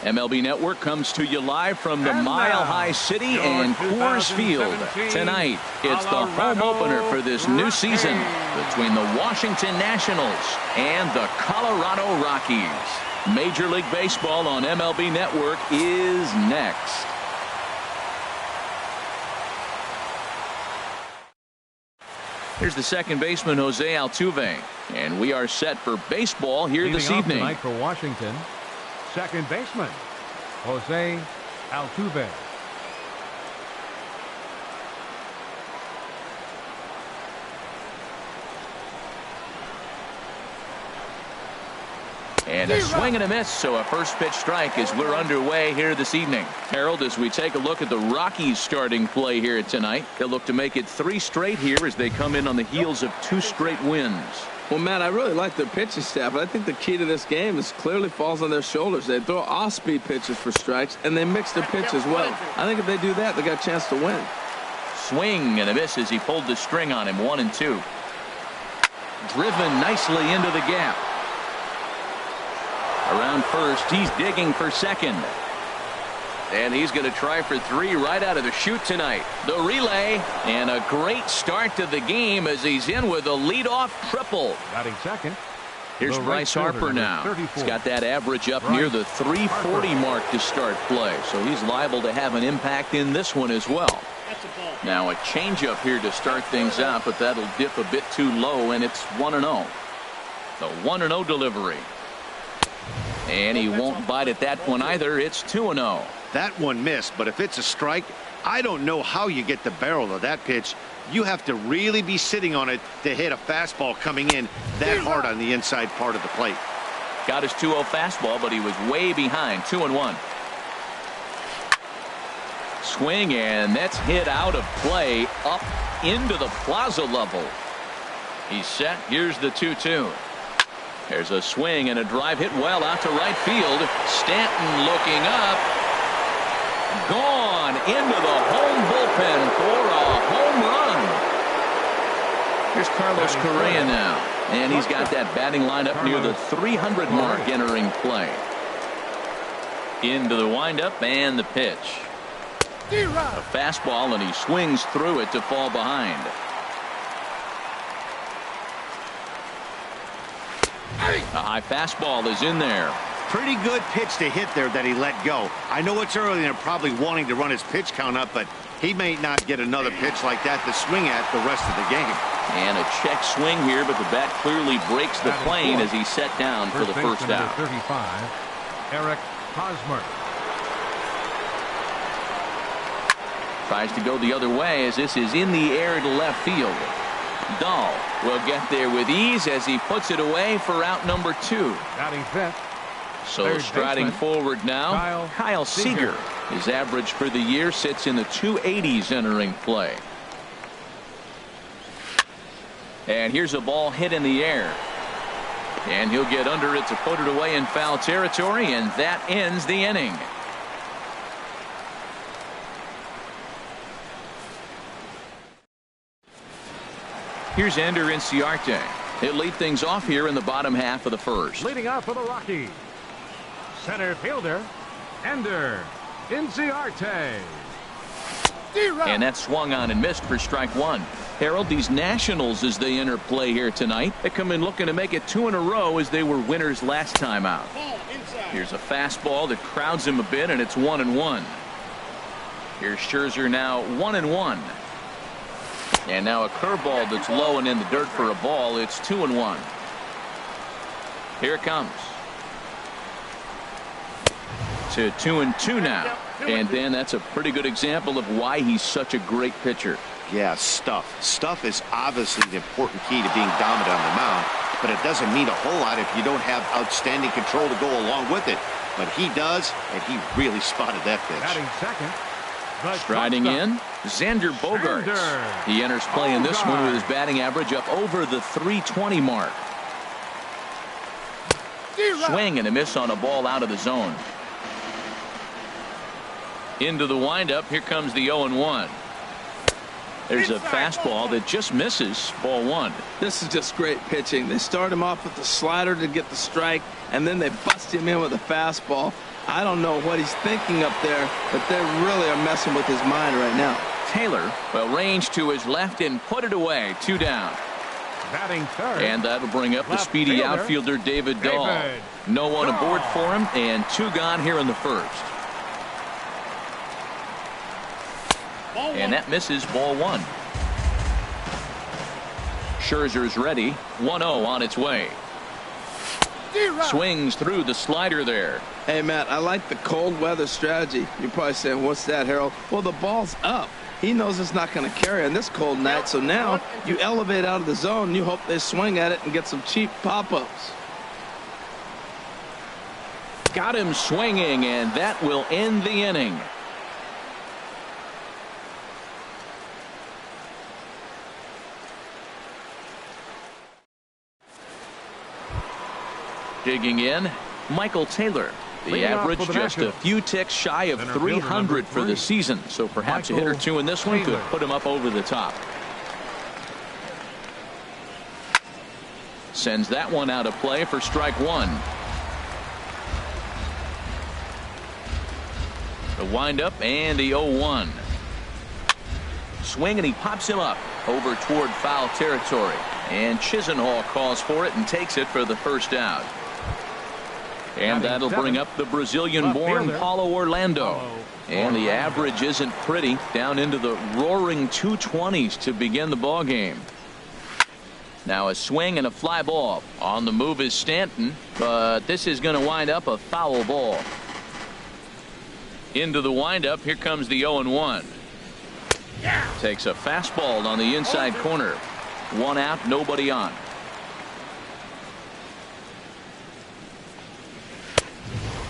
MLB Network comes to you live from the Mile High City and Coors Field. Tonight, it's the home opener for this new season between the Washington Nationals and the Colorado Rockies. Major League Baseball on MLB Network is next. Here's the second baseman, Jose Altuve, and we are set for baseball here this evening. Tonight for Washington, second baseman, Jose Altuve. And a swing and a miss, so a first pitch strike as we're underway here this evening. Harold, as we take a look at the Rockies starting play here tonight, they'll look to make it 3 straight here as they come in on the heels of 2 straight wins. Well, Matt, I really like their pitching staff, but I think the key to this game is clearly falls on their shoulders. They throw off-speed pitches for strikes, and they mix their pitch as well. I think if they do that, they got a chance to win. Swing and a miss as he pulled the string on him, 1-2. Driven nicely into the gap. Around first, he's digging for second. And he's going to try for 3 right out of the chute tonight. The relay, and a great start to the game as he's in with a leadoff triple. Batting second. Here's Bryce Harper now. He's got that average up near the 340 mark to start play, so he's liable to have an impact in this one as well. Now a changeup here to start things out, but that'll dip a bit too low, and it's 1-0. The 1-0 delivery. And he won't bite at that one either. It's 2-0. That one missed, but if it's a strike, I don't know how you get the barrel of that pitch. You have to really be sitting on it to hit a fastball coming in that hard on the inside part of the plate. Got his 2-0 fastball, but he was way behind. 2-1. Swing, and that's hit out of play up into the plaza level. He's set. Here's the 2-2. There's a swing and a drive hit well out to right field. Stanton looking up. Gone into the home bullpen for a home run. Here's Carlos Correa now. And he's got that batting lineup near the 300 mark entering play. Into the windup and the pitch. A fastball, and he swings through it to fall behind. A high fastball is in there. Pretty good pitch to hit there that he let go. I know it's early and they're probably wanting to run his pitch count up, but he may not get another pitch like that to swing at the rest of the game. And a check swing here, but the bat clearly breaks the plane as he's set down for the first out. 35, Eric Hosmer. Tries to go the other way as this is in the air to left field. Dahl will get there with ease as he puts it away for out number 2. Batting fifth. So striding forward now, Kyle Seager. His average for the year sits in the 280s entering play. And here's a ball hit in the air. And he'll get under it to put it away in foul territory, and that ends the inning. Here's Ender Inciarte. He'll lead things off here in the bottom half of the first. Leading off for the Rockies, center fielder, Ender Inciarte. And that swung on and missed for strike 1. Harold, these Nationals, as they enter play here tonight, they come in looking to make it 2 in a row as they were winners last time out. Here's a fastball that crowds him a bit, and it's 1-1. Here's Scherzer now 1-1. And now a curveball that's low and in the dirt for a ball. It's 2-1. Here it comes. To 2-2 now. And then that's a pretty good example of why he's such a great pitcher. Yeah, stuff. Stuff is obviously the important key to being dominant on the mound, but it doesn't mean a whole lot if you don't have outstanding control to go along with it. But he does, and he really spotted that pitch. Batting second. Striding in, Xander Bogaerts. He enters play in this one with his batting average up over the 320 mark. Swing and a miss on a ball out of the zone. Into the windup. Here comes the 0-1. There's a fastball that just misses. Ball one. This is just great pitching. They start him off with the slider to get the strike, and then they bust him in with a fastball. I don't know what he's thinking up there, but they really are messing with his mind right now. Taylor, well, range to his left and put it away. 2 down. Batting third. And that'll bring up the speedy fielder, outfielder David Dahl. No one aboard for him, and 2 gone here in the first. And that misses. Ball one. Scherzer's ready. 1-0 on its way. Swings through the slider there. Hey, Matt, I like the cold weather strategy. You're probably saying, what's that, Harold? Well, the ball's up. He knows it's not going to carry on this cold night, so now you elevate out of the zone, and you hope they swing at it and get some cheap pop-ups. Got him swinging, and that will end the inning. Digging in, Michael Taylor. The average just a few ticks shy of 300 for the season, so perhaps a hit or two in this one could put him up over the top. Sends that one out of play for strike one. The windup and the 0-1. Swing, and he pops him up over toward foul territory. And Chisenhall calls for it and takes it for the first out. And that'll bring up the Brazilian-born Paulo Orlando. And the average isn't pretty, down into the roaring 220s to begin the ball game. Now a swing and a fly ball. On the move is Stanton, but this is going to wind up a foul ball. Into the windup, here comes the 0-1. Takes a fastball on the inside corner. 1 out, nobody on.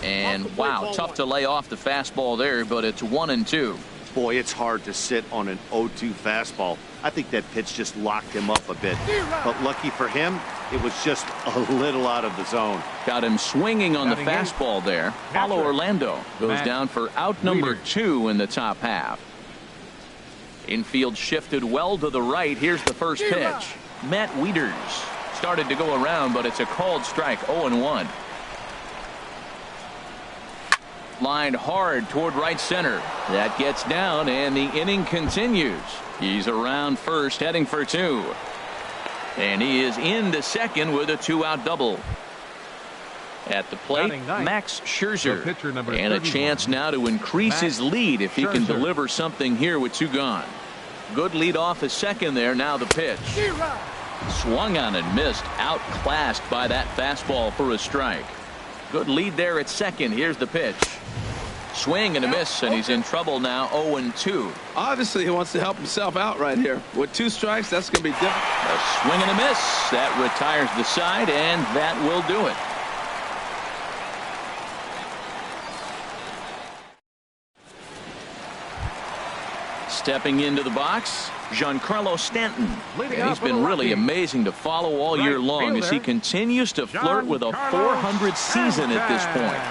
And wow, tough to lay off the fastball there, but it's 1-2. Boy, it's hard to sit on an 0-2 fastball. I think that pitch just locked him up a bit. But lucky for him, it was just a little out of the zone. Got him swinging on the fastball there. Paulo Orlando goes down for out number 2 in the top half. Infield shifted well to the right. Here's the first pitch. Matt Wieters started to go around, but it's a called strike. 0-1. Lined hard toward right center. That gets down, and the inning continues. He's around first, heading for 2. And he is into second with a 2-out double. At the plate, Max Scherzer. And a chance now to increase his lead if he can deliver something here with 2 gone. Good lead off his second there. Now the pitch. Swung on and missed. Outclassed by that fastball for a strike. Good lead there at second. Here's the pitch. Swing and a miss, and he's in trouble now. 0-2. Obviously, he wants to help himself out right here. With 2 strikes, that's going to be different. A swing and a miss. That retires the side, and that will do it. Stepping into the box, Giancarlo Stanton. And he's been really amazing to follow all year long as he continues to flirt with a 400 season at this point.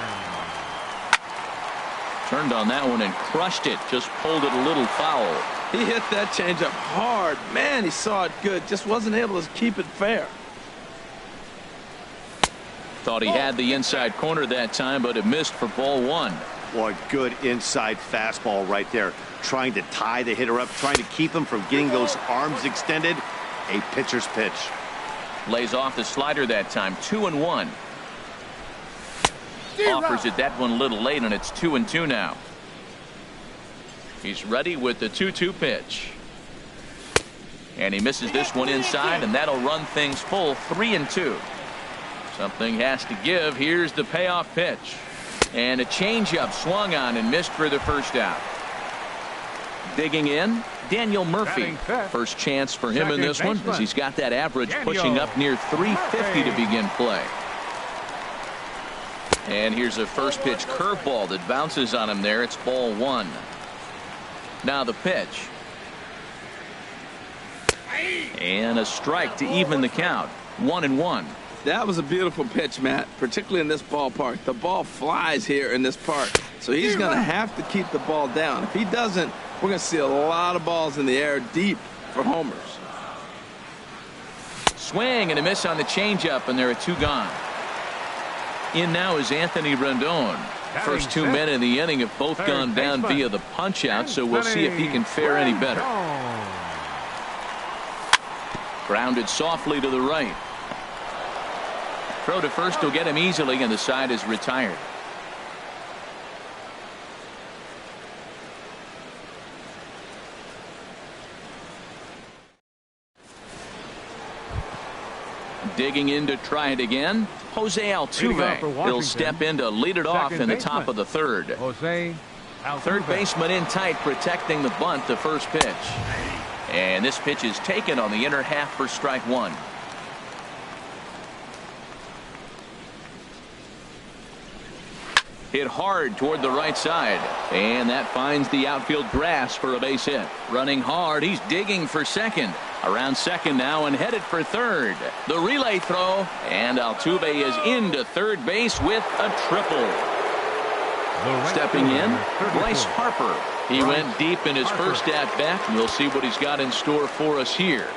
Turned on that one and crushed it. Just pulled it a little foul. He hit that changeup hard. Man, he saw it good. Just wasn't able to keep it fair. Thought he had the inside corner that time, but it missed for ball 1. Boy, good inside fastball right there. Trying to tie the hitter up, trying to keep him from getting those arms extended. A pitcher's pitch. Lays off the slider that time. 2-1. Offers it that one a little late, and it's 2-2 now. He's ready with the 2-2 pitch. And he misses this one inside, and that'll run things full. 3-2. Something has to give. Here's the payoff pitch. And a changeup swung on and missed for the first out. Digging in, Daniel Murphy. First chance for him in this one, as he's got that average pushing up near 350 to begin play. And here's a first pitch curveball that bounces on him there. It's ball 1. Now the pitch. And a strike to even the count. 1-1. That was a beautiful pitch, Matt, particularly in this ballpark. The ball flies here in this park, so he's going to have to keep the ball down. If he doesn't, We're going to see a lot of balls in the air deep for homers. Swing and a miss on the changeup, and there are 2 gone. In now is Anthony Rendon. First 2 men in the inning have both gone down via the punch out, so we'll see if he can fare any better. Grounded softly to the right. Throw to first will get him easily, and the side is retired. Digging in to try it again, Jose Altuve. He'll step in to lead it off in the top of the third. Third baseman in tight, protecting the bunt to first pitch. And this pitch is taken on the inner half for strike 1. Hit hard toward the right side, and that finds the outfield grass for a base hit. Running hard, he's digging for second. Around second now and headed for third. The relay throw, and Altuve is into third base with a triple. Stepping in, Bryce Harper. He went deep in his first at bat, and we'll see what he's got in store for us here.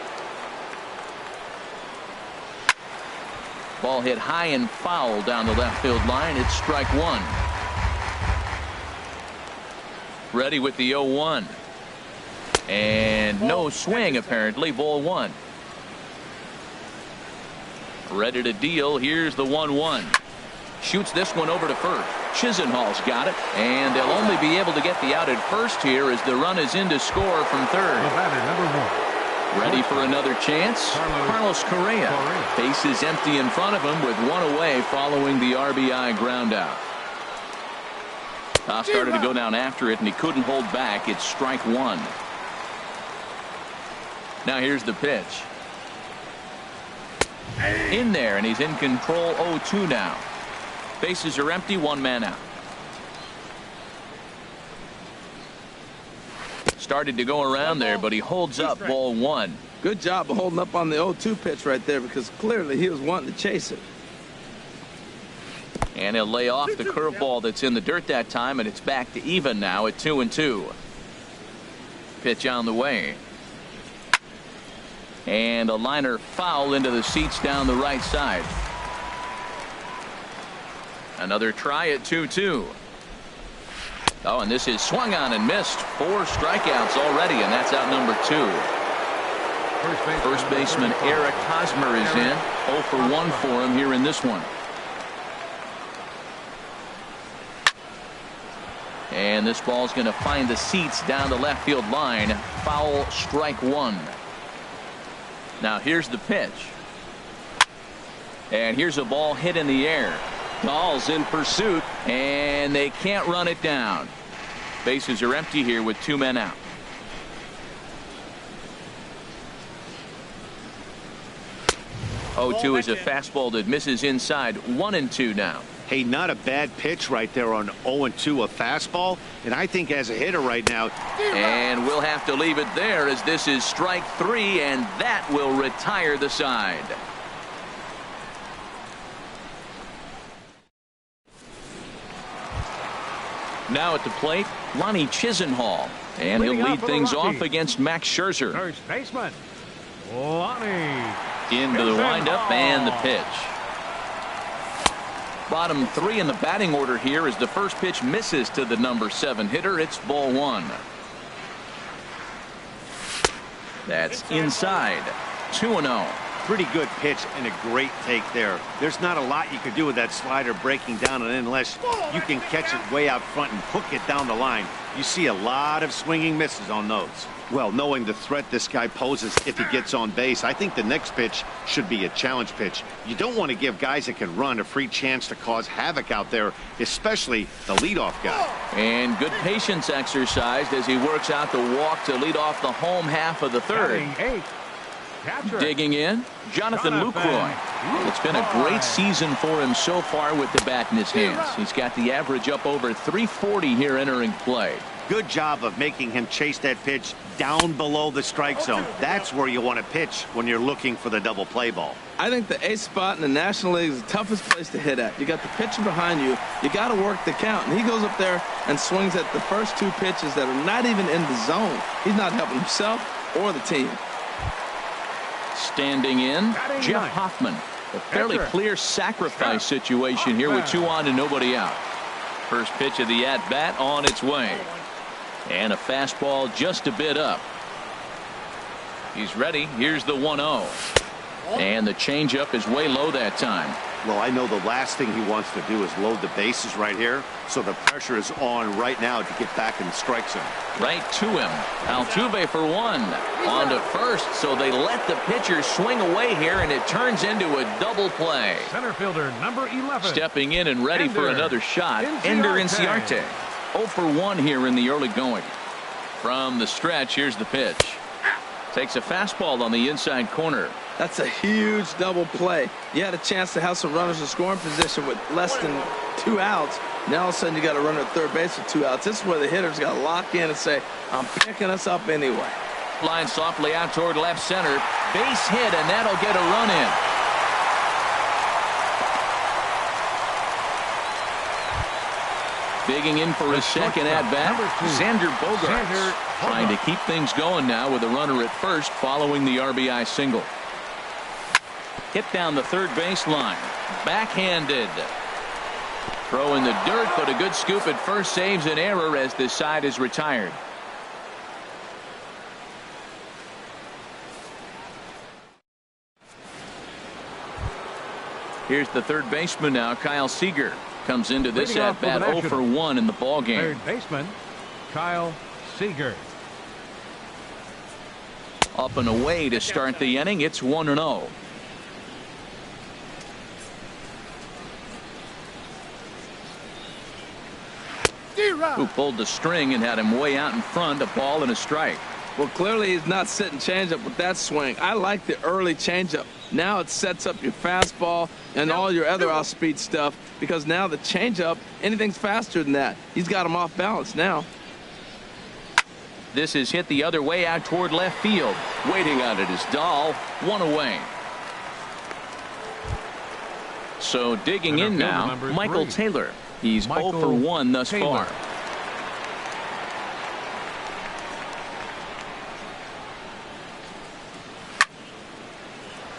Ball hit high and foul down the left field line. It's strike 1. Ready with the 0-1. And no swing apparently. Ball 1. Ready to deal. Here's the 1-1. Shoots this one over to first. Chisenhall's got it, and they'll only be able to get the out at first here as the run is in to score from third. Ready for another chance. Carlos Correa. Base is empty in front of him with 1 away following the RBI ground out. Started to go down after it, and he couldn't hold back. It's strike 1. Now here's the pitch. In there, and he's in control. 0-2 now. Bases are empty, 1 man out. Started to go around there, but he holds up. Ball 1. Good job of holding up on the 0-2 pitch right there, because clearly he was wanting to chase it. And he'll lay off the curveball that's in the dirt that time, and it's back to even now at 2-2. Pitch on the way. And a liner foul into the seats down the right side. Another try at 2-2. Oh, and this is swung on and missed. 4 strikeouts already, and that's out number 2. First baseman Eric Hosmer is in. 0 for 1 for him here in this one. And this ball's going to find the seats down the left field line. Foul, strike 1. Now here's the pitch. And here's a ball hit in the air. Dahl's in pursuit, and they can't run it down. Bases are empty here with 2 men out. Oh, 2 is a fastball that misses inside. 1-2 now. Hey, not a bad pitch right there on 0-2, a fastball. And I think as a hitter right now. And we'll have to leave it there as this is strike 3, and that will retire the side. Now at the plate, Lonnie Chisenhall. And he'll lead things off against Max Scherzer. First baseman, Lonnie. Into the windup and the pitch. Bottom 3 in the batting order here as the first pitch misses to the number 7 hitter. It's ball 1. That's inside. 2-0. Pretty good pitch and a great take there. There's not a lot you could do with that slider breaking down, and unless you can catch it way out front and hook it down the line, you see a lot of swinging misses on those. Well, knowing the threat this guy poses if he gets on base, I think the next pitch should be a challenge pitch. You don't want to give guys that can run a free chance to cause havoc out there, especially the leadoff guy. And good patience exercised as he works out the walk to lead off the home half of the third. Digging in, Jonathan Lucroy. It's been a great season for him so far with the bat in his hands. He's got the average up over 340 here entering play. Good job of making him chase that pitch down below the strike zone. That's where you want to pitch when you're looking for the double play ball. I think the ace spot in the National League is the toughest place to hit at. You got the pitcher behind you. You got to work the count. And he goes up there and swings at the first two pitches that are not even in the zone. He's not helping himself or the team. Standing in, Jeff Hoffman. A fairly clear sacrifice situation here with 2 on and nobody out. First pitch of the at-bat on its way. And a fastball just a bit up. He's ready. Here's the 1-0. And the changeup is way low that time. Well, I know the last thing he wants to do is load the bases right here. So the pressure is on right now to get back in the strike zone. Right to him. Altuve for 1. On to first. So they let the pitcher swing away here, and it turns into a double play. Center fielder number 11. Stepping in and ready for another shot. Ender Inciarte. 0 for 1 here in the early going. From the stretch, here's the pitch. Takes a fastball on the inside corner. That's a huge double play. You had a chance to have some runners in scoring position with less than 2 outs. Now all of a sudden you got a runner at third base with 2 outs. This is where the hitter's got to lock in and say, I'm picking us up anyway. Line softly out toward left center. Base hit, and that'll get a run in. Digging in for his second at-bat, Xander Bogaerts. Trying to keep things going now with a runner at first following the RBI single. Hit down the third base line. Backhanded. Throw in the dirt, but a good scoop at first saves an error as this side is retired. Here's the third baseman now, Kyle Seager. Comes into this at-bat 0 for 1 in the ball game. Third baseman, Kyle Seager. Up and away to start the inning. It's 1-0. Who pulled the string and had him way out in front, a ball and a strike. Well, clearly he's not sitting changeup with that swing. I like the early changeup. Now it sets up your fastball and all your other off-speed stuff, because now the changeup, anything's faster than that. He's got him off balance now. This is hit the other way out toward left field. Waiting on it is Dahl. 1 away. So digging in now, Michael Taylor. He's 0 for 1 thus far.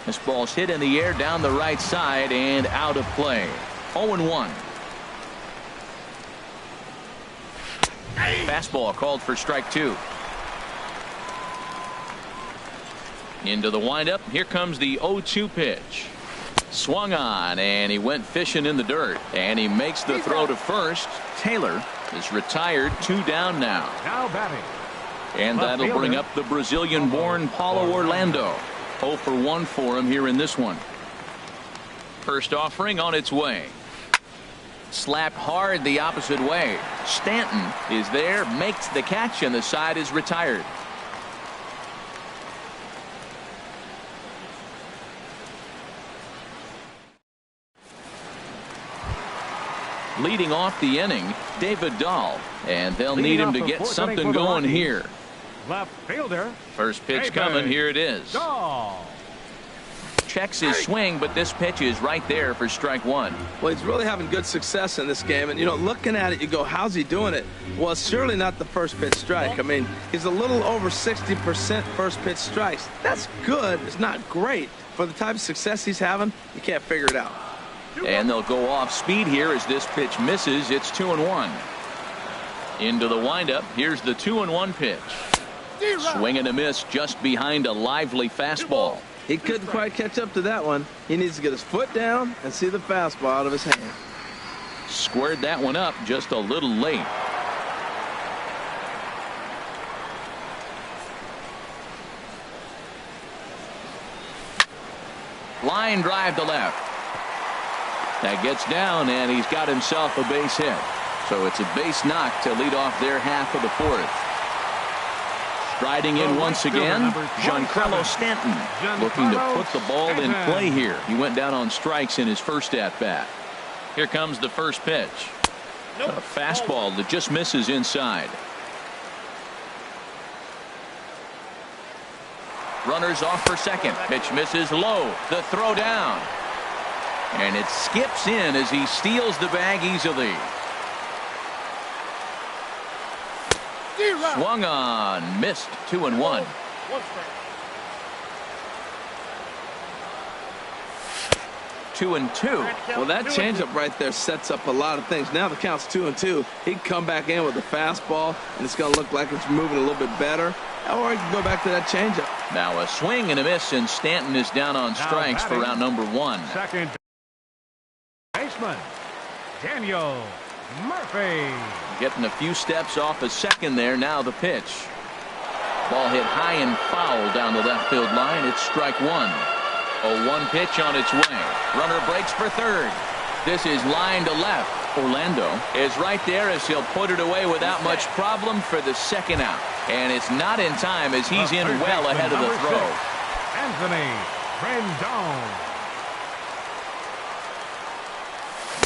This ball's hit in the air down the right side and out of play. 0-1. Fastball called for strike 2. Into the windup. Here comes the 0-2 pitch. Swung on, and he went fishing in the dirt. And he makes the throw to first. Taylor is retired. 2 down now. Now batting. And that'll bring up the Brazilian-born Paulo Orlando. 0 for 1 for him here in this one. First offering on its way. Slapped hard the opposite way. Stanton is there, makes the catch, and the side is retired. Leading off the inning, David Dahl, and they'll need him to get something going here. Left fielder. First pitch coming. Here it is. Dahl. Checks his swing, but this pitch is right there for strike 1. Well, he's really having good success in this game. And, you know, looking at it, you go, how's he doing it? Well, it's surely not the first pitch strike. I mean, he's a little over 60% first pitch strikes. That's good. It's not great. For the type of success he's having, you can't figure it out. And they'll go off speed here as this pitch misses. It's 2-1. Into the windup. Here's the 2-1 pitch. Swing and a miss just behind a lively fastball. He couldn't quite catch up to that one. He needs to get his foot down and see the fastball out of his hand. Squared that one up just a little late. Line drive to left. That gets down, and he's got himself a base hit. So it's a base knock to lead off their half of the fourth. Striding in once again, Giancarlo Stanton, looking to put the ball in play here. He went down on strikes in his first at-bat. Here comes the first pitch. A fastball that just misses inside. Runners off for second. Pitch misses low. The throw down. And it skips in as he steals the bag easily. Swung on. Missed. 2-1. 2-2. Well, that changeup right there sets up a lot of things. Now the count's 2-2. He can come back in with a fastball, and it's going to look like it's moving a little bit better. Or he can go back to that changeup. Now a swing and a miss, and Stanton is down on strikes for round number 1. Second baseman, Daniel Murphy. Getting a few steps off a second there. Now the pitch. Ball hit high and foul down the left field line. It's strike 1. 0-1 pitch on its way. Runner breaks for third. This is line to left. Orlando is right there as he'll put it away without much problem for the second out. And it's not in time as he's in well ahead of the throw. Anthony Rendon.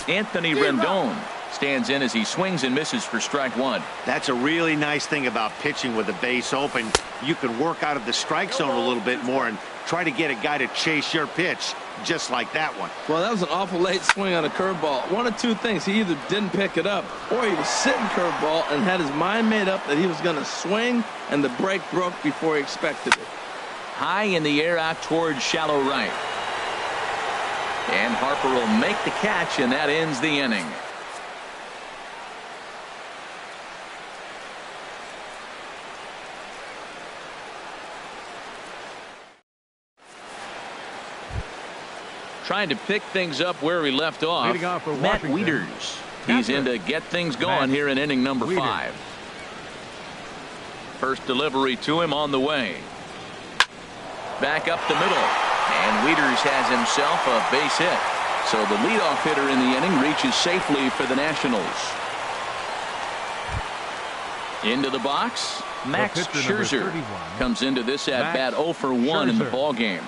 Anthony Rendon stands in as he swings and misses for strike 1. That's a really nice thing about pitching with the base open. You can work out of the strike zone a little bit more and try to get a guy to chase your pitch, just like that one. Well, that was an awful late swing on a curveball. One of two things. He either didn't pick it up or he was sitting curveball and had his mind made up that he was going to swing, and the break broke before he expected it. High in the air out towards shallow right. And Harper will make the catch, and that ends the inning. Trying to pick things up where we left off, Matt Wieters. He's in to get things going here in inning number 5. First delivery to him on the way. Back up the middle. And Wieters has himself a base hit. So the leadoff hitter in the inning reaches safely for the Nationals. Into the box, Max Scherzer comes into this at bat 0 for 1 in the ball game.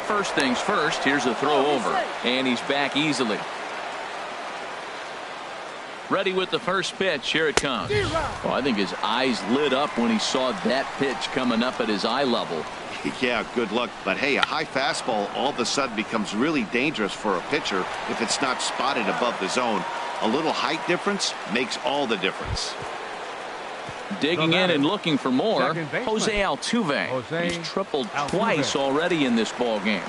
First things first, here's a throw over, and he's back easily. Ready with the first pitch. Here it comes. Well, I think his eyes lit up when he saw that pitch coming up at his eye level. Yeah, good luck. But hey, a high fastball all of a sudden becomes really dangerous for a pitcher if it's not spotted above the zone. A little height difference makes all the difference. Digging in and looking for more, Jose Altuve. He's tripled twice already in this ball game.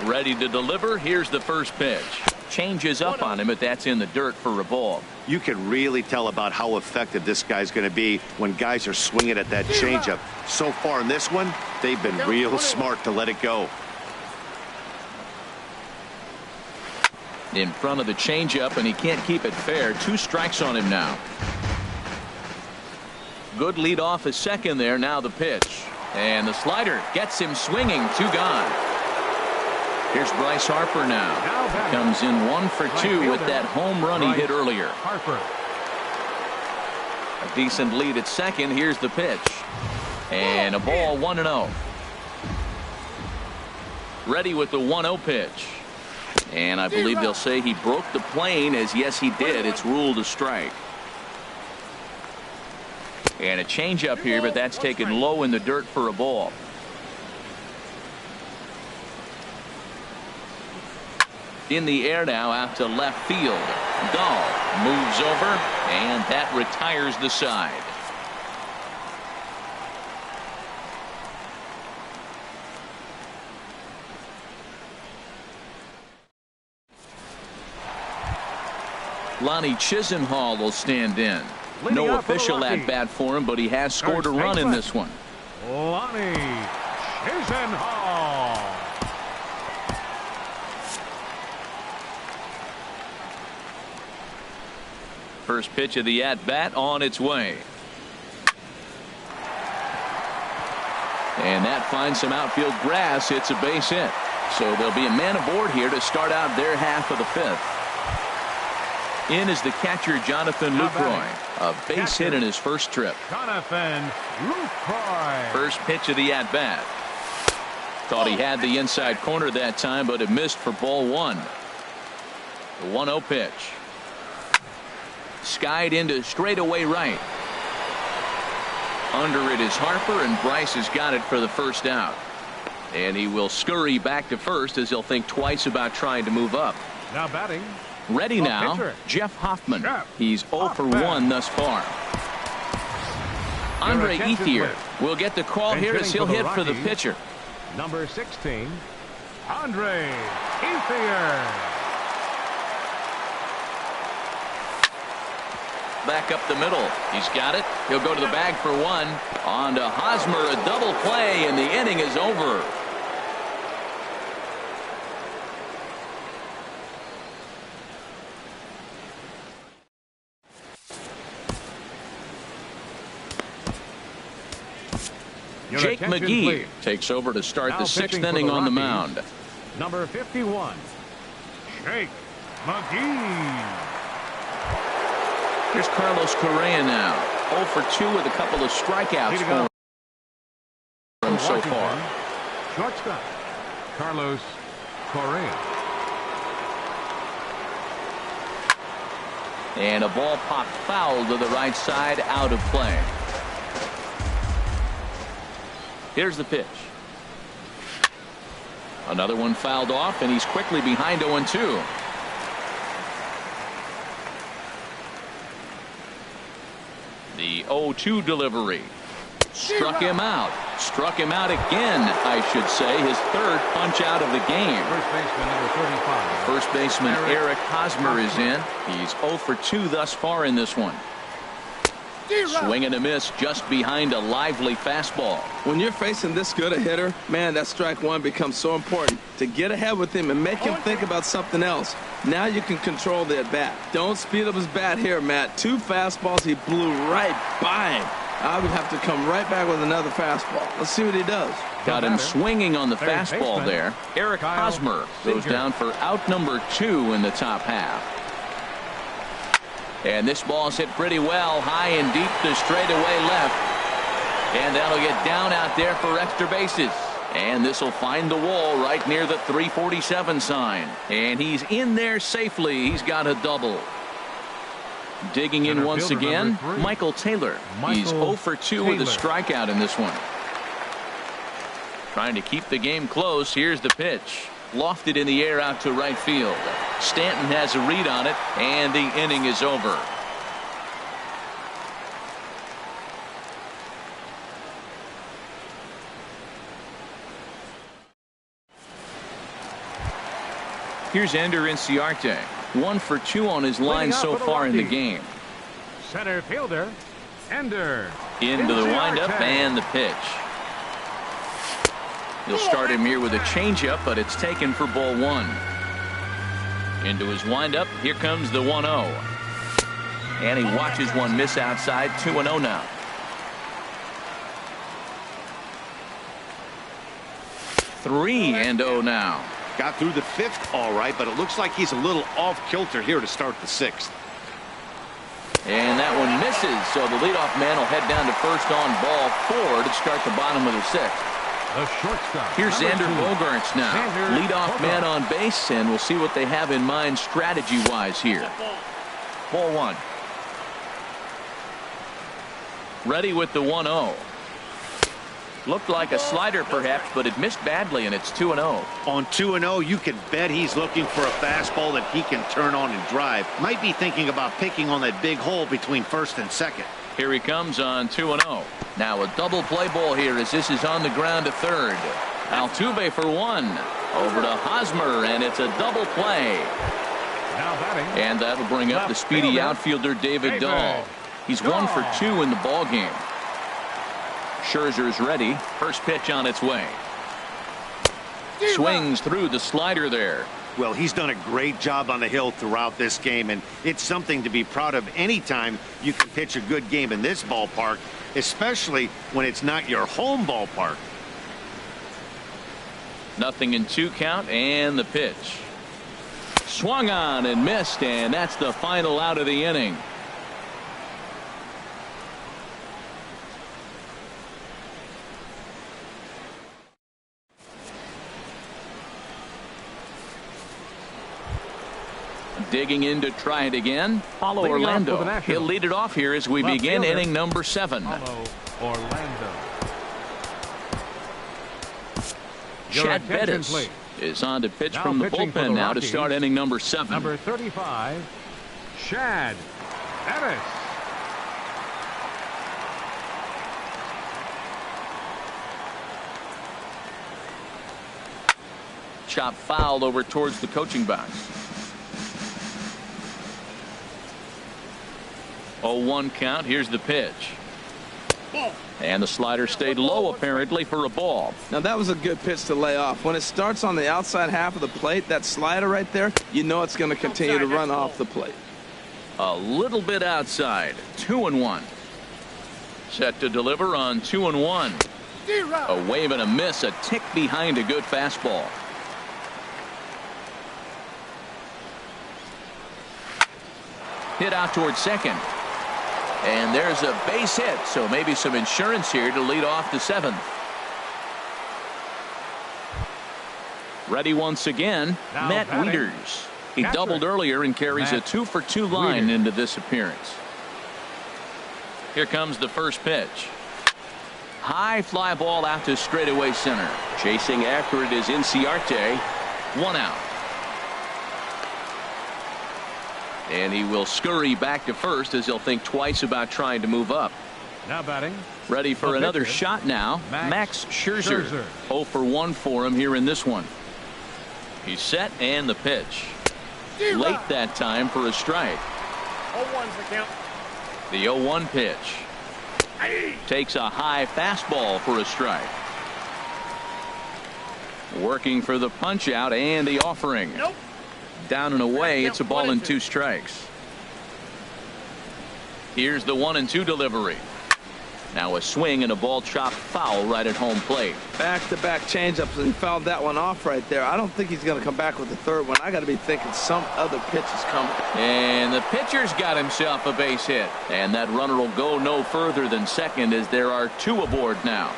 Ready to deliver. Here's the first pitch. Changes up on him, but that's in the dirt for a ball. You can really tell about how effective this guy's going to be when guys are swinging at that changeup. So far in this one, they've been real smart to let it go. In front of the changeup, and he can't keep it fair. 2 strikes on him now. Good lead off a second there. Now the pitch. And the slider gets him swinging. 2 gone. Here's Bryce Harper now. Comes in 1 for 2 with that home run he hit earlier. A decent lead at second. Here's the pitch. And a ball 1-0. Ready with the 1-0 pitch. And I believe they'll say he broke the plane, as yes he did. It's ruled a strike. And a changeup here, but that's taken low in the dirt for a ball. In the air now out to left field. Dahl moves over, and that retires the side. Lonnie Chisenhall will stand in. No official at bat for him, but he has scored a run in this one. Lonnie Chisenhall. First pitch of the at bat on its way. And that finds some outfield grass. It's a base hit. So there'll be a man aboard here to start out their half of the 5th. In is the catcher, Jonathan Lucroy. A base hit in his first trip. Jonathan Lucroy. First pitch of the at-bat. Thought he had the inside corner that time, but it missed for ball 1. The 1-0 pitch. Skied into straightaway right. Under it is Harper, and Bryce has got it for the first out. And he will scurry back to first as he'll think twice about trying to move up. Now batting. Ready now, pitcher. Jeff Hoffman. Jeff He's 0 for 1 thus far. Andre Ethier will get the call here as he'll hit for the pitcher. Number 16, Andre Ethier. Back up the middle. He's got it. He'll go to the bag for one. On to Hosmer, a double play, and the inning is over. Jake McGee takes over to start the 6th inning on the mound. Number 51, Jake McGee. Here's Carlos Correa now. 0 for 2 with a couple of strikeouts for him so far. Shortstop, Carlos Correa. And a ball popped foul to the right side, out of play. Here's the pitch. Another one fouled off, and he's quickly behind 0-2. The 0-2 delivery. Struck him out. Struck him out again, I should say. His 3rd punch out of the game. First baseman, number 35. First baseman Eric Hosmer is in. He's 0 for 2 thus far in this one. Swing and a miss just behind a lively fastball. When you're facing this good a hitter, man, that strike one becomes so important. To get ahead with him and make him think about something else. Now you can control the at-bat. Don't speed up his bat here, Matt. 2 fastballs, he blew right by him. I would have to come right back with another fastball. Let's see what he does. Got him swinging on the fastball there. Eric Hosmer goes down for out number 2 in the top half. And this ball's hit pretty well, high and deep to straightaway left. And that'll get down out there for extra bases. And this will find the wall right near the 347 sign. And he's in there safely. He's got a double. Digging in once again, Michael Taylor. He's 0 for 2 with a strikeout in this one. Trying to keep the game close. Here's the pitch. Lofted in the air out to right field. Stanton has a read on it, and the inning is over. Here's Ender Inciarte. 1 for 2 on his line so far in the game. Center fielder, Ender. Into the windup and the pitch. He'll start him here with a changeup, but it's taken for ball 1. Into his windup. Here comes the 1-0. And he watches one miss outside. 2-0 now. Three and 0 now. Got through the 5th all right, but it looks like he's a little off kilter here to start the 6th. And that one misses, so the leadoff man will head down to first on ball 4 to start the bottom of the 6th. The shortstop. Here's Xander Bogaerts now. Leadoff man on base, and we'll see what they have in mind strategy-wise here. Ball 1. Ready with the 1-0. Looked like a slider perhaps, but it missed badly, and it's 2-0. On 2-0, you can bet he's looking for a fastball that he can turn on and drive. Might be thinking about picking on that big hole between first and second. Here he comes on 2-0. Now a double play ball here as this is on the ground to third. Altuve for 1. Over to Hosmer, and it's a double play. Now batting. And that'll bring up the speedy outfielder David Dahl. He's 1 for 2 in the ball game. Scherzer's ready. First pitch on its way. Swings through the slider there. Well, he's done a great job on the hill throughout this game, and it's something to be proud of anytime you can pitch a good game in this ballpark, especially when it's not your home ballpark. 0-2 count, and the pitch. Swung on and missed, and that's the final out of the inning. Digging in to try it again. Paulo Orlando. He'll lead it off here as we begin inning number 7. Orlando. Chad Bettis is on to pitch from the bullpen now to start inning number 7. Number 35, Chad Bettis. Chop fouled over towards the coaching box. 0-1 count. Here's the pitch. And the slider stayed low apparently for a ball. Now that was a good pitch to lay off. When it starts on the outside half of the plate, that slider right there, you know it's going to continue to run off the plate. A little bit outside. 2-1. Set to deliver on 2-1. A wave and a miss, a tick behind a good fastball. Hit out towards second. And there's a base hit, so maybe some insurance here to lead off the 7th. Ready once again, now Matt batting. Wieters. He Catcher. doubled earlier and carries Matt a 2-for-2 line Wieters. into this appearance. Here comes the first pitch. High fly ball out to straightaway center. Chasing after it is Inciarte. 1 out. And he will scurry back to first as he'll think twice about trying to move up. Now batting. Ready for The another pitcher, shot now. Max Scherzer. 0-for-1 for him here in this one. He's set and the pitch. Late that time for a strike. 0-1's the count. The 0-1 pitch. Takes a high fastball for a strike. Working for the punch out and the offering. Nope. Down and away. It's a ball and 2 strikes. Here's the 1-2 delivery. Now a swing and a ball chopped foul right at home plate. Back-to-back changeups, and he fouled that one off right there. I don't think he's going to come back with the third one. I got to be thinking some other pitch is coming. And the pitcher's got himself a base hit. And that runner will go no further than second as there are 2 aboard now.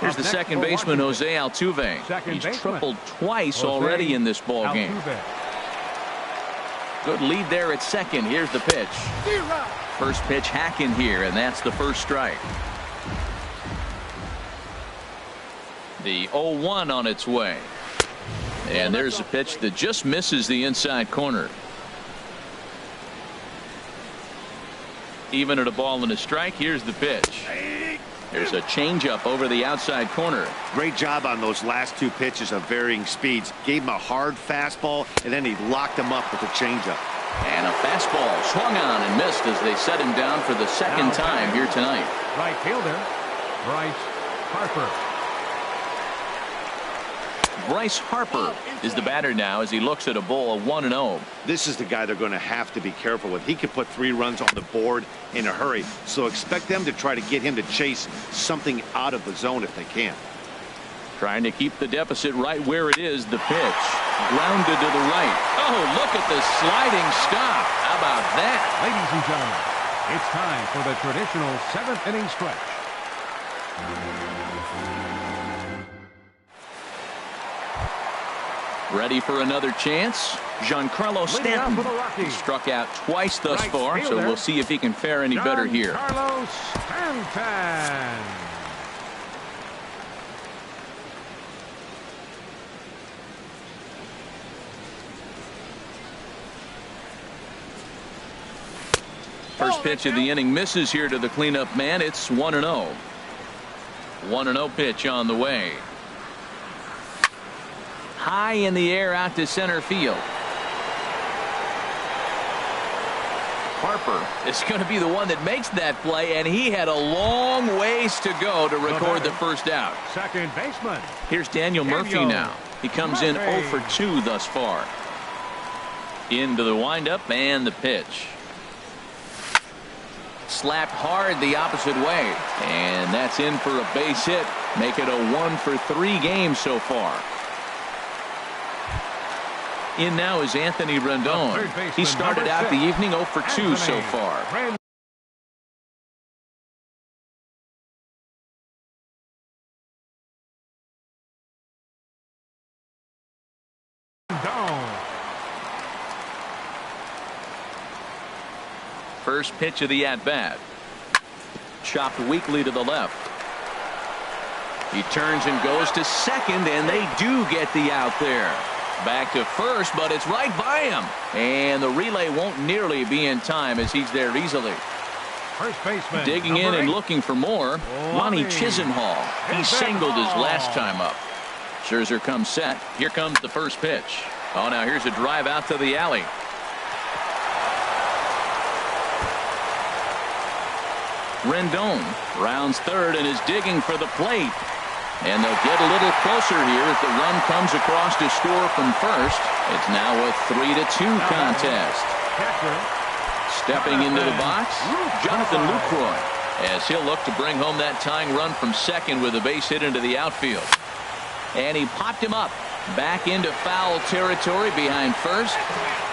Here's the second baseman, Jose Altuve. He's tripled twice already in this ball game. Good lead there at second. Here's the pitch. First pitch hacking here, and that's the first strike. The 0-1 on its way. And there's a pitch that just misses the inside corner. Even at a ball and a strike, here's the pitch. There's a changeup over the outside corner. Great job on those last 2 pitches of varying speeds. Gave him a hard fastball, and then he locked him up with a changeup. And a fastball swung on and missed as they set him down for the second time here tonight. Right fielder, Bryce Harper. Bryce Harper is the batter now as he looks at a ball of 1-0. This is the guy they're going to have to be careful with. He could put 3 runs on the board in a hurry, so expect them to try to get him to chase something out of the zone if they can. Trying to keep the deficit right where it is. The pitch grounded to the right. Oh, look at the sliding stop. How about that? Ladies and gentlemen, it's time for the traditional 7th inning stretch. Ready for another chance? Giancarlo Stanton. He struck out twice thus far, so we'll see if he can fare any better here. Giancarlo Stanton. First pitch of the inning misses here to the cleanup man. It's 1-0. 1-0 pitch on the way. High in the air out to center field. Harper is going to be the one that makes that play, and he had a long ways to go to record the first out. Second baseman. Here's Daniel Murphy now. He comes in 0 for 2 thus far. Into the windup and the pitch. Slapped hard the opposite way, and that's in for a base hit. Make it a 1 for 3 game so far. In now is Anthony Rendon. He started out the evening 0 for 2 so far. First pitch of the at-bat. Chopped weakly to the left. He turns and goes to second, and they do get the out there. Back to first, but it's right by him. And the relay won't nearly be in time as he's there easily. First baseman. Digging in and looking for more. Lonnie Chisenhall. He singled his last time up. Scherzer comes set. Here comes the first pitch. Oh, now here's a drive out to the alley. Rendon rounds third and is digging for the plate. And they'll get a little closer here as the run comes across to score from first. It's now a 3-2 contest. Stepping into the box, Jonathan Lucroy, as he'll look to bring home that tying run from second with a base hit into the outfield. And he popped him up back into foul territory behind first,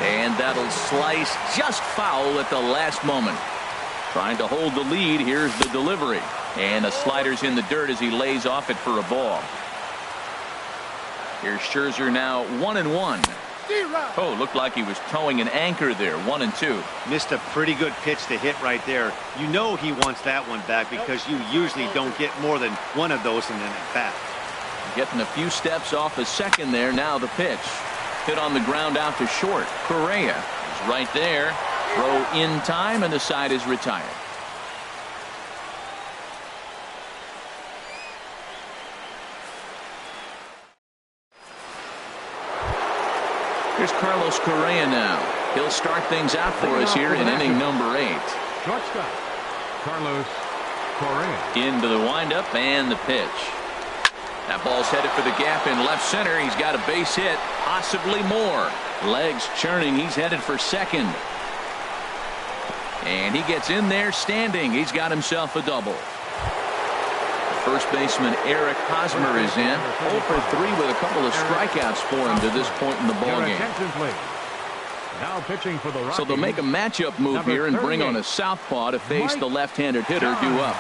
and that'll slice just foul at the last moment. Trying to hold the lead. Here's the delivery, and the slider's in the dirt as he lays off it for a ball. Here's Scherzer now 1-1. Oh, looked like he was towing an anchor there. 1-2. Missed a pretty good pitch to hit right there. You know he wants that one back because you usually don't get more than one of those in an at-bat. Getting a few steps off a second there. Now the pitch. Hit on the ground out to short. Correa is right there. Throw in time, and the side is retired. Here's Carlos Correa now. He'll start things out for us here in inning number 8. Shortstop, Carlos Correa. Into the windup and the pitch. That ball's headed for the gap in left center. He's got a base hit, possibly more. Legs churning. He's headed for second. And he gets in there standing. He's got himself a double. First baseman Eric Hosmer is in. 0 for 3 with a couple of strikeouts for him to this point in the ballgame. Now pitching for the Rockies. So they'll make a matchup move here and bring on a southpaw to face the left-handed hitter due up.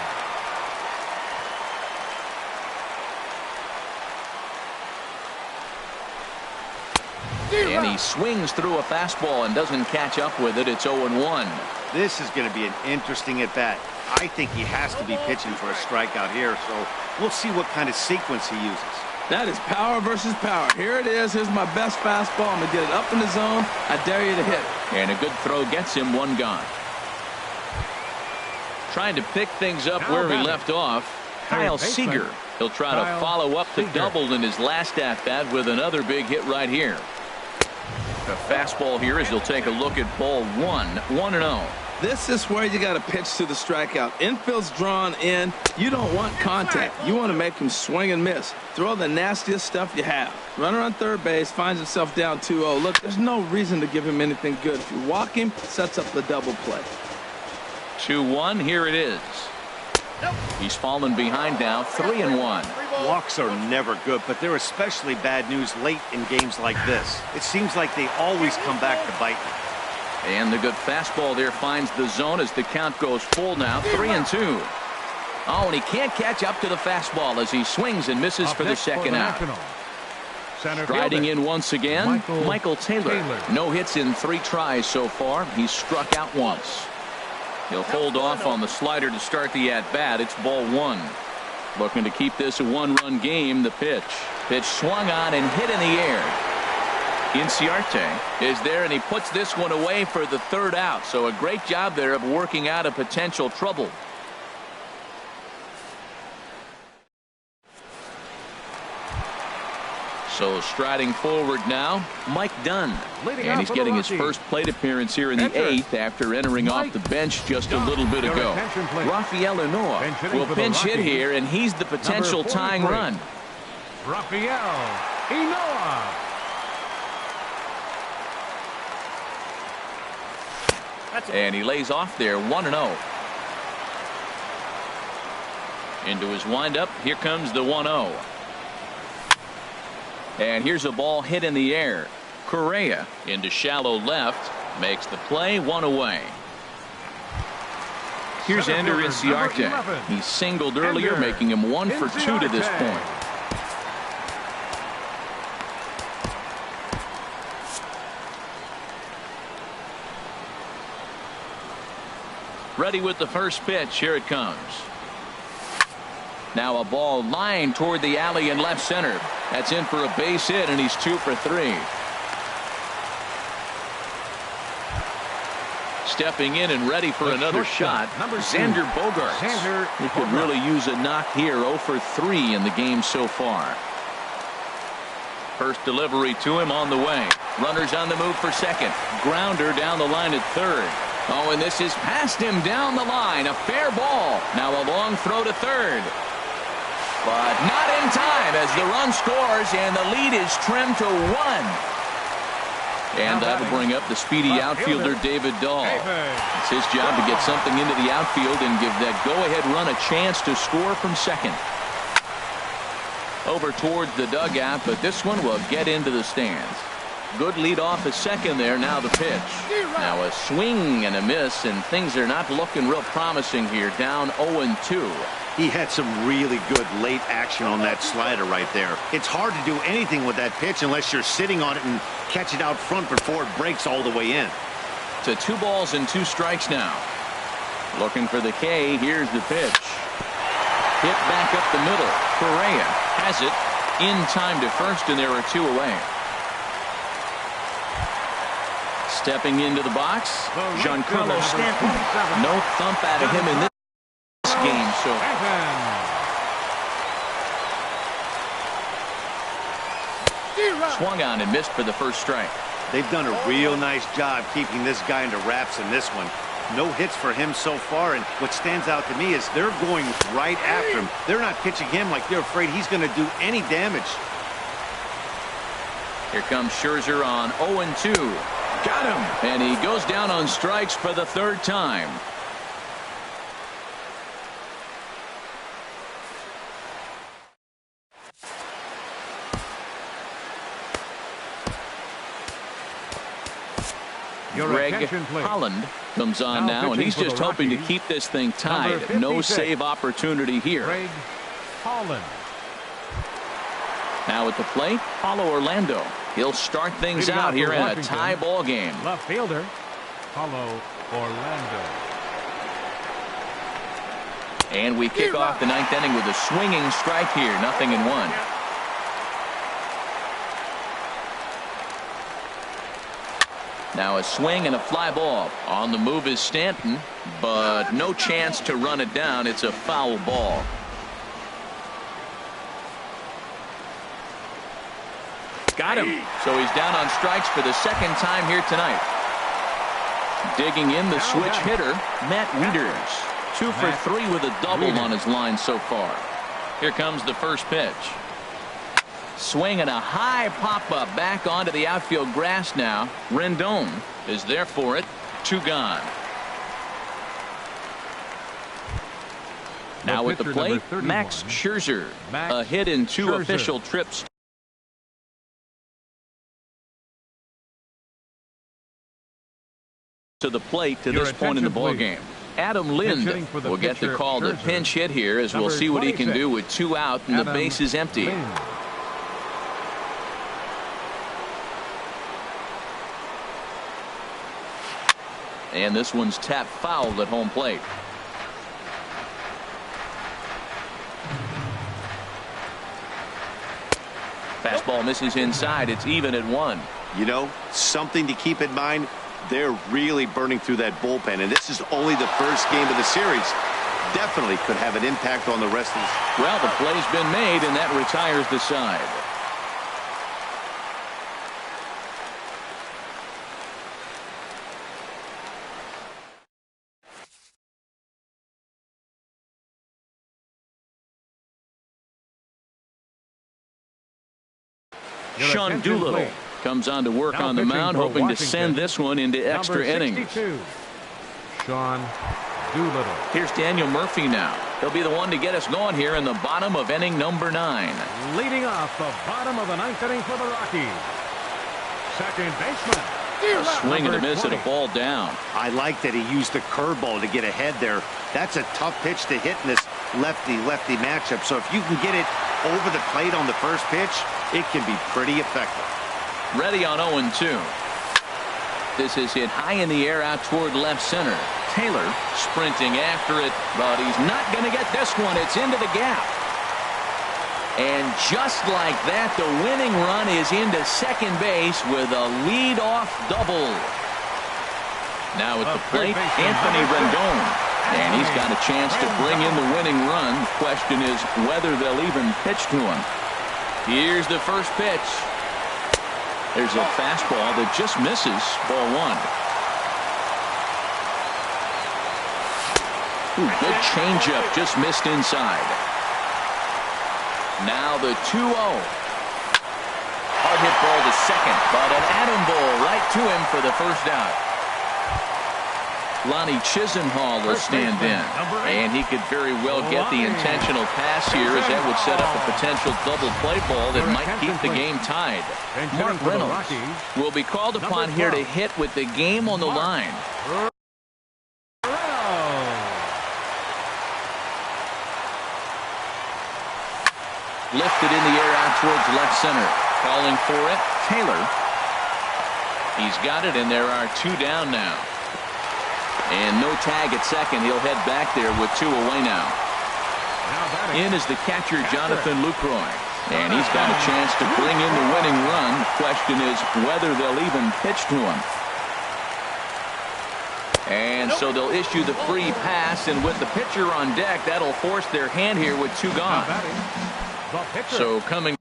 And he swings through a fastball and doesn't catch up with it. It's 0-1. This is going to be an interesting at-bat. I think he has to be pitching for a strikeout here, so we'll see what kind of sequence he uses. That is power versus power. Here it is. Here's my best fastball. I'm going to get it up in the zone. I dare you to hit. And a good throw gets him one gone. Trying to pick things up where we left off. Kyle Seager. He'll try to follow up the double in his last at-bat with another big hit right here. A fastball here as he'll take a look at ball 1. 1-0. This is where you got to pitch to the strikeout. Infield's drawn in. You don't want contact. You want to make him swing and miss. Throw the nastiest stuff you have. Runner on third base finds himself down 2-0. Look, there's no reason to give him anything good. If you walk him, sets up the double play. 2-1. Here it is. He's fallen behind now. 3-1. Walks are never good, but they're especially bad news late in games like this. It seems like they always come back to bite them. And the good fastball there finds the zone as the count goes full now. 3-2. Oh, and he can't catch up to the fastball as he swings and misses for the second out. Striding in once again, Michael Taylor. No hits in 3 tries so far. He's struck out once. He'll hold off on the slider to start the at-bat. It's ball 1. Looking to keep this a 1-run game. The pitch. Pitch swung on and hit in the air. Inciarte is there, and he puts this one away for the 3rd out. So a great job there of working out a potential trouble. So striding forward now, Mike Dunn. And he's getting his first plate appearance here in the 8th after entering off the bench just a little bit ago. Rafael Inoa will pinch hit here, and he's the potential tying run. Rafael Inoa. And he lays off there. 1-0. Into his windup. Here comes the 1-0. And here's a ball hit in the air. Correa into shallow left. Makes the play. 1 away. Here's Ender Inciarte. He singled earlier, making him 1 for 2 to this point. Ready with the first pitch. Here it comes. Now a ball lined toward the alley in left center. That's in for a base hit, and he's 2 for 3. Stepping in and ready for another shot, Xander Bogaerts. He could really use a knock here. 0 for 3 in the game so far. First delivery to him on the way. Runners on the move for second. Grounder down the line at third. Oh, and this is past him down the line. A fair ball. Now a long throw to third. But not in time as the run scores and the lead is trimmed to 1. And that'll bring up the speedy outfielder David Dahl. It's his job to get something into the outfield and give that go-ahead run a chance to score from second. Over towards the dugout, but this one will get into the stands. Good lead off a second there. Now the pitch. Now a swing and a miss, and things are not looking real promising here. Down 0-2. He had some really good late action on that slider right there. It's hard to do anything with that pitch unless you're sitting on it and catch it out front before it breaks all the way in. To 2 balls and 2 strikes now. Looking for the K. Here's the pitch. Hit back up the middle. Correa has it in time to first, and there are 2 away. Stepping into the box, Giancarlo Stanton. No thump out of him in this game. So swung on and missed for the first strike. They've done a real nice job keeping this guy under wraps in this one. No hits for him so far, and what stands out to me is they're going right after him. They're not pitching him like they're afraid he's going to do any damage. Here comes Scherzer on 0-2. Got him, and he goes down on strikes for the 3rd time. Greg Holland comes on now, and he's just hoping to keep this thing tied. No save opportunity here. Greg Holland. Now at the plate, Paulo Orlando. He'll start things out here in a tie ball game. Left fielder, Paulo Orlando. And we kick off the 9th inning with a swinging strike here. 0-1. Now a swing and a fly ball. On the move is Stanton, but no chance to run it down. It's a foul ball. Got him. So he's down on strikes for the 2nd time here tonight. Digging in the switch hitter, Matt Wieters. 2 for 3 with a double on his line so far. Here comes the first pitch. Swing and a high pop-up back onto the outfield grass now. Rendon is there for it. 2 gone. Now at the plate, Max Scherzer. A hit in 2 official trips to the plate to this point in the ball game. Adam Lind will get the call to pinch hit here, as we'll see what he can do with 2 out and the base is empty. And this one's tapped foul at home plate. Fastball misses inside. It's even at 1. You know, something to keep in mind. They're really burning through that bullpen, and this is only the first game of the series. Definitely could have an impact on the rest of this. Well, the play's been made, and that retires the side. Sean Doolittle comes on to work on the mound, hoping to send this one into extra innings. Sean Doolittle. Here's Daniel Murphy now. He'll be the one to get us going here in the bottom of inning number 9. Leading off the bottom of the 9th inning for the Rockies. Second baseman. A swing and a miss and a ball down. I like that he used the curveball to get ahead there. That's a tough pitch to hit in this lefty-lefty matchup. So if you can get it over the plate on the first pitch, it can be pretty effective. Ready on 0-2. This is hit high in the air out toward left center. Taylor sprinting after it, but he's not going to get this one. It's into the gap. And just like that, the winning run is into second base with a lead-off double. Now at the plate, Anthony Rendon. And he's got a chance to bring in the winning run. The question is whether they'll even pitch to him. Here's the first pitch. There's a fastball that just misses. Ball one. Ooh, good changeup, just missed inside. Now the 2-0. Hard hit ball to second, but an atom ball right to him for the first out. Lonnie Chisenhall will stand in, and he could very well get the intentional pass here, as that would set up a potential double play ball that might keep the game tied. Mark Reynolds will be called upon here to hit with the game on the line. Lifted in the air out towards left center. Calling for it, Taylor. He's got it, and there are two down now. And no tag at second. He'll head back there with two away now. In is the catcher, Jonathan Lucroy. And he's got a chance to bring in the winning run. The question is whether they'll even pitch to him. And so they'll issue the free pass, and with the pitcher on deck, that'll force their hand here with two gone. So coming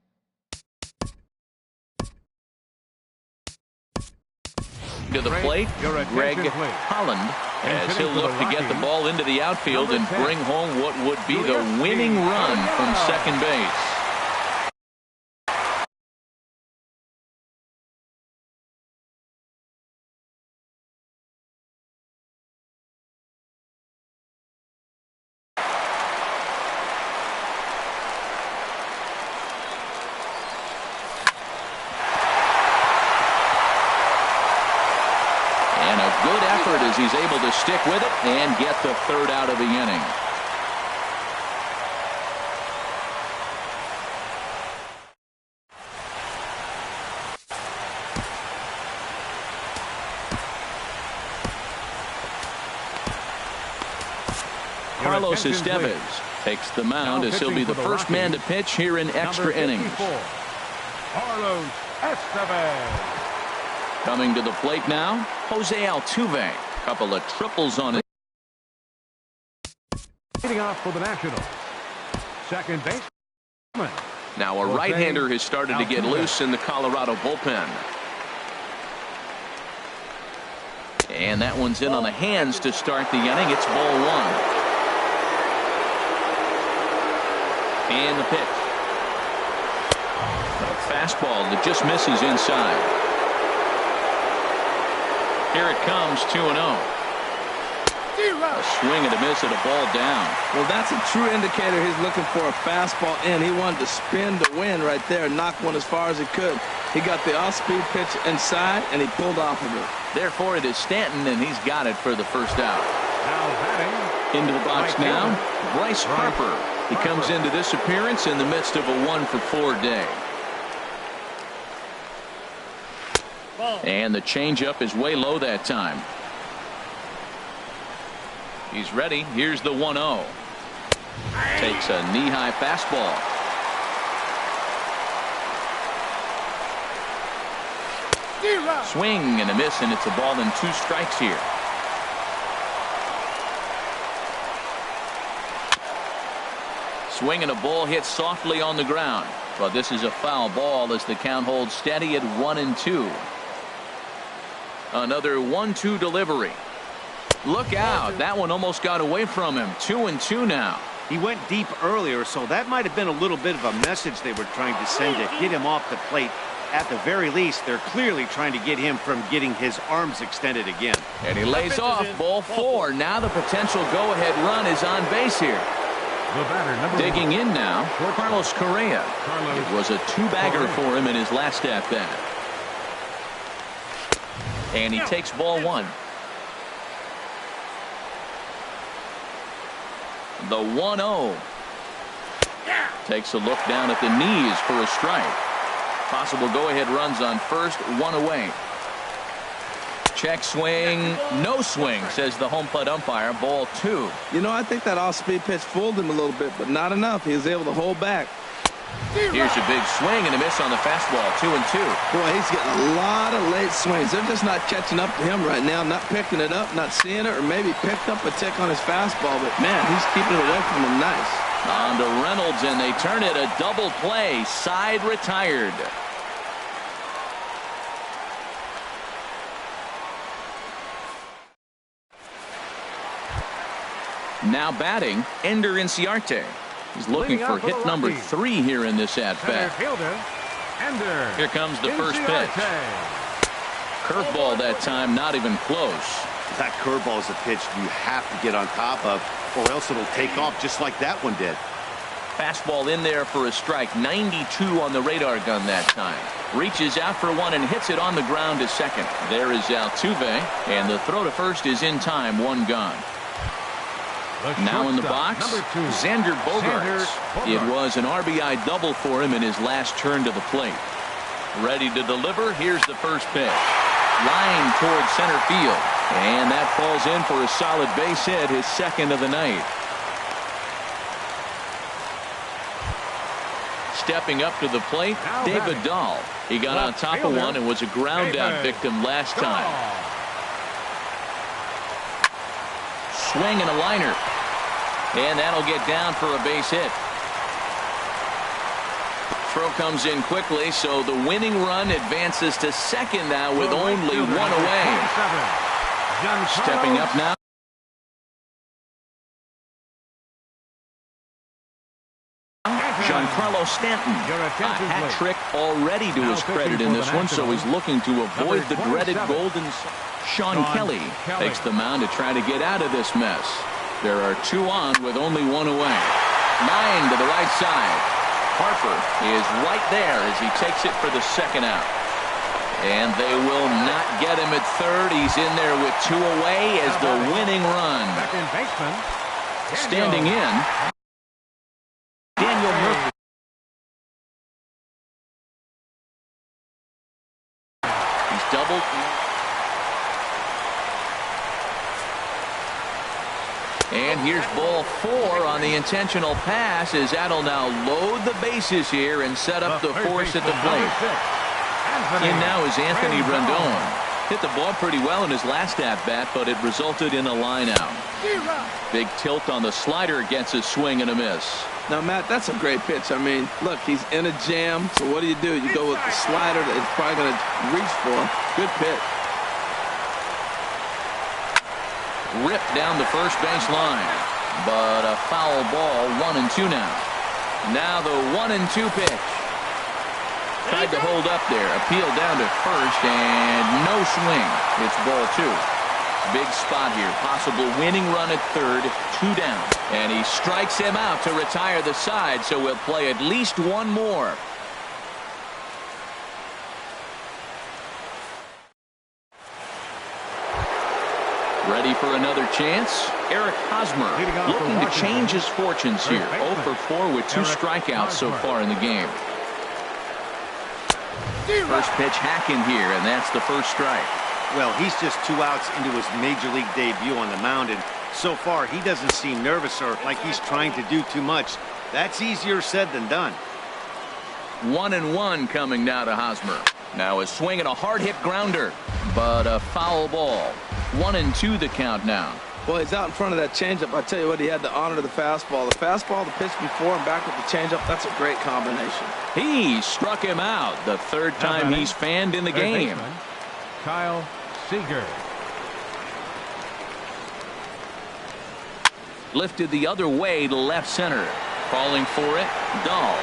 to the plate, Greg Holland, as he'll look to get the ball into the outfield and bring home what would be the winning run from second base. Good effort as he's able to stick with it and get the third out of the inning. Carlos Estevez takes the mound as he'll be the first man to pitch here in extra innings. Carlos Estevez. Coming to the plate now, Jose Altuve. Couple of triples on it. Leading off for the Nationals, second baseman. Now a right-hander has started to get loose in the Colorado bullpen. And that one's in on the hands to start the inning. It's ball one. And the pitch. A fastball that just misses inside. Here it comes, 2-0. A swing and a miss at a ball down. Well, that's a true indicator. He's looking for a fastball in. He wanted to spin to win right there and knock one as far as he could. He got the off-speed pitch inside, and he pulled off of it. Therefore, it is Stanton, and he's got it for the first out. Now batting. Into the box now, Bryce Harper. He comes into this appearance in the midst of a 1-for-4 day. And the changeup is way low that time. He's ready. Here's the 1-0. Takes a knee-high fastball. Swing and a miss, and it's a ball and two strikes here. Swing and a ball hit softly on the ground. But this is a foul ball as the count holds steady at 1-2. Another 1-2 delivery. Look out. That one almost got away from him. 2-2 now. He went deep earlier, so that might have been a little bit of a message they were trying to send to get him off the plate. At the very least, they're clearly trying to get him from getting his arms extended again. And he lays off. Ball four. Now the potential go-ahead run is on base here. The batter, digging in now, Carlos Correa. It was a two-bagger for him in his last at-bat. And he takes ball one. The 1-0. Takes a look down at the knees for a strike. Possible go-ahead runs on first, one away. Check swing, no swing, says the home plate umpire. Ball 2. You know, I think that off-speed pitch fooled him a little bit, but not enough. He was able to hold back. Here's a big swing and a miss on the fastball. 2-2. Boy, he's getting a lot of late swings. They're just not catching up to him right now, not picking it up, not seeing it, or maybe picked up a tick on his fastball. But, man, he's keeping it away from him nice. On to Reynolds, and they turn it a double play. Side retired. Now batting, Ender Inciarte. He's looking for hit number 3 here in this at-bat. Here comes the first pitch. Curveball that time, not even close. That curveball is a pitch you have to get on top of, or else it'll take off just like that one did. Fastball in there for a strike. 92 on the radar gun that time. Reaches out for one and hits it on the ground to second. There is Altuve, and the throw to first is in time. 1 gone. Now in the box, Xander Bogaerts. It was an RBI double for him in his last turn to the plate. Ready to deliver. Here's the first pitch. Line towards center field. And that falls in for a solid base hit, his second of the night. Stepping up to the plate, David Dahl. He got on top of one and was a ground out victim last time. Swing and a liner. And that'll get down for a base hit. Throw comes in quickly, so the winning run advances to second now with only 1 away. Stepping up now. Giancarlo Stanton. A hat trick already to his credit in this one, so he's looking to avoid the dreaded golden. Sean Kelly takes the mound to try to get out of this mess. There are 2 on with only 1 away. Line to the right side. Harper is right there as he takes it for the second out. And they will not get him at third. He's in there with 2 away as the winning run. Standing in, Daniel Murphy. He's doubled. And here's ball 4 on the intentional pass as that'll now load the bases here and set up the force at the plate. In now is Anthony Rendon. Hit the ball pretty well in his last at-bat, but it resulted in a line out. Big tilt on the slider gets a swing and a miss. Now, Matt, that's a great pitch. I mean, look, he's in a jam, so what do? You go with the slider that he's probably going to reach for. Good pitch. Ripped down the first base line, but a foul ball. 1-2 now. Now the 1-2 pitch. Tried to hold up there, appealed down to first, and no swing. It's ball 2. Big spot here, possible winning run at third. 2 down, and he strikes him out to retire the side, so we'll play at least 1 more. Ready for another chance? Eric Hosmer looking to change his fortunes here. 0 for 4 with 2 strikeouts so far in the game. First pitch hacking here, and that's the first strike. Well, he's just 2 outs into his major league debut on the mound, and so far he doesn't seem nervous or like he's trying to do too much. That's easier said than done. 1-1 coming now to Hosmer. Now a swing and a hard hit grounder, but a foul ball. 1-2 the count now. Well, he's out in front of that changeup. I tell you what, he had to honor the fastball. The fastball, the pitch before, and back with the changeup. That's a great combination. He struck him out. The 3rd time he's fanned in the game. Kyle Seager. Lifted the other way to left center. Calling for it, Dahl.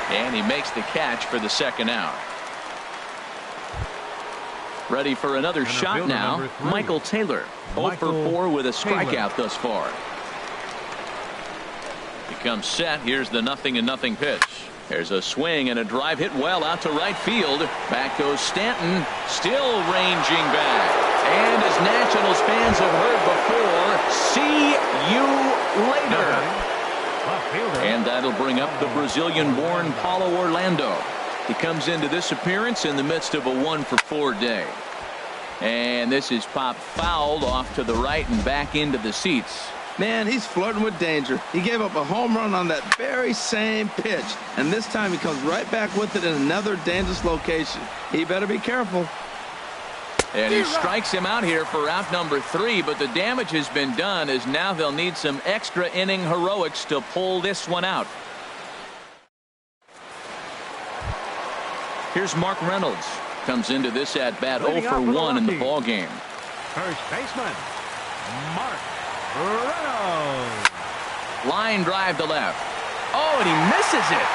And he makes the catch for the second out. Ready for another shot now, Michael Taylor. 0 for 4 with a strikeout thus far. He comes set. Here's the 0-0 pitch. There's a swing and a drive hit well out to right field. Back goes Stanton, still ranging back. And as Nationals fans have heard before, see you later. And that'll bring up the Brazilian-born Paulo Orlando. He comes into this appearance in the midst of a 1 for 4 day. And this is popped fouled off to the right and back into the seats. Man, he's flirting with danger. He gave up a home run on that very same pitch, and this time he comes right back with it in another dangerous location. He better be careful. And he strikes him out here for out number 3, but the damage has been done as now they'll need some extra inning heroics to pull this one out. Here's Mark Reynolds. Comes into this at bat 0 for 1 in the ball game. First baseman, Mark Reynolds. Line drive to left. Oh, and he misses it.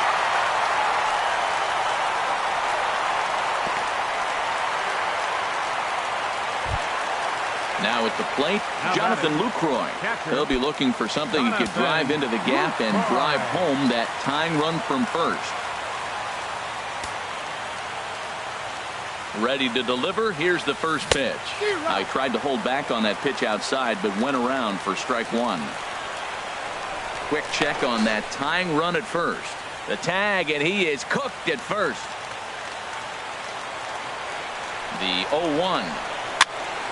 Now at the plate, Jonathan Lucroy. He'll be looking for something he could drive into the gap and drive home that tying run from first. Ready to deliver. Here's the first pitch. I tried to hold back on that pitch outside, but went around for strike 1. Quick check on that tying run at first. The tag, and he is cooked at first. The 0-1.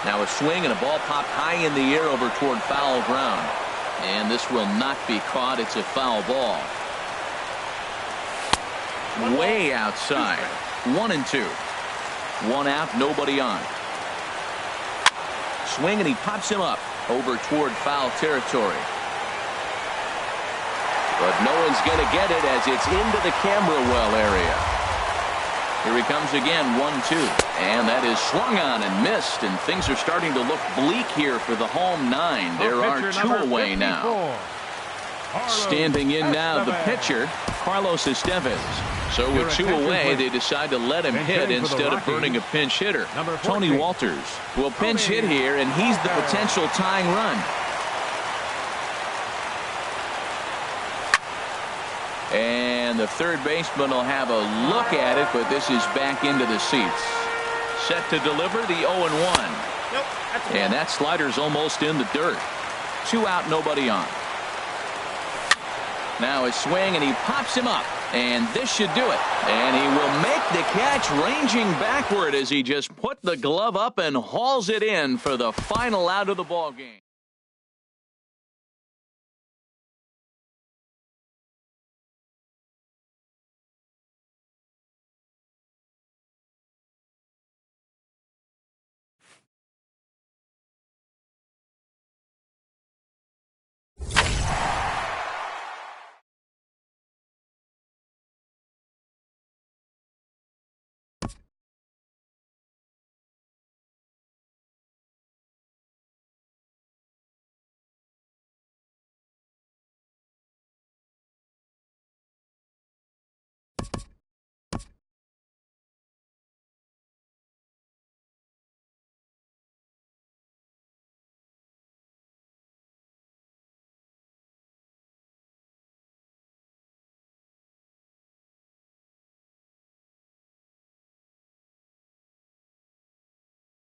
Now a swing and a ball popped high in the air over toward foul ground. And this will not be caught. It's a foul ball. Way outside. 1-2. 1 out, nobody on. Swing, and he pops him up over toward foul territory. But no one's going to get it as it's into the camera well area. Here he comes again, 1-2. And that is swung on and missed, and things are starting to look bleak here for the home 9. There are 2 away now. Standing in now, the pitcher, Carlos Estevez. So with 2 away, they decide to let him hit instead of burning a pinch hitter. Tony Walters will pinch hit here, and he's the potential tying run. And the third baseman will have a look at it, but this is back into the seats. Set to deliver the 0-1. And that slider's almost in the dirt. 2 out, nobody on. Now a swing, and he pops him up. And this should do it. And he will make the catch, ranging backward as he just put the glove up and hauls it in for the final out of the ball game.